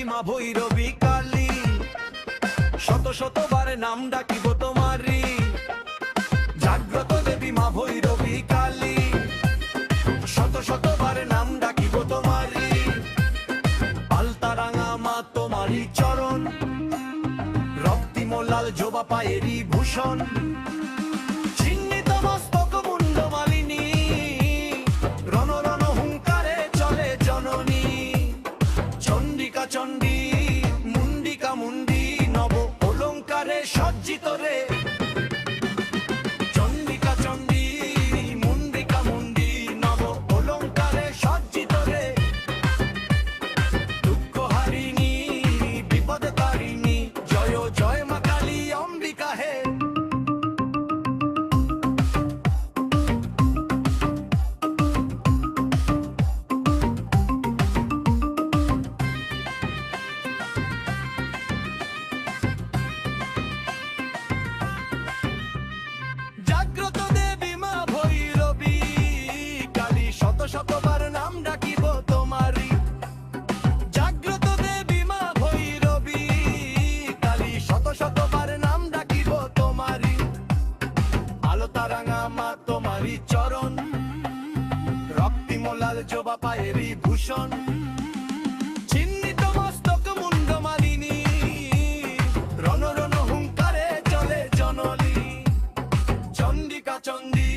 দেবী মা ভৈরবী কালী, শত শতবার নাম ডাকিব তোমারি। জাগ্রত দেবী মা ভৈরবী কালী, শত শতবার নাম ডাকিব তোমারি। পালতারাঙা মা তোমারি চরণ, রক্তিম লাল জবা পায়েরই ভূষণ। চিহ্নিত মস্তক মুন্ড মালিনী, রণ রণ হুঙ্কারে চলে জননী। চণ্ডিকা চণ্ডী, মুন্ডিকা মুন্ডি, নব অলঙ্কারে সজ্জিত রে। চণ্ডিকা চণ্ডী, মুন্ডিকা মুন্ডি, নব অলঙ্কারে সজ্জিত রে। দুঃখ হারিণী, বিপদ তারিণী, জয় জয় মা কালী অম্বিকা হে। জাগ্রত দেবী মা ভৈরবী কালী, শত শতবার নাম ডাকিব তোমারি। জাগ্রত দেবী মা ভৈরবী কালী, শত শতবার নাম ডাকিব তোমারি। আলতারাঙা মা তোমারি চরণ, রক্তিম লাল জবা পায়েরই ভূষণ। চিহ্নিত মস্তক মুন্ড মালিনী, রণ রণ হুঙ্কারে চলে জননী। চণ্ডিকা চণ্ডী,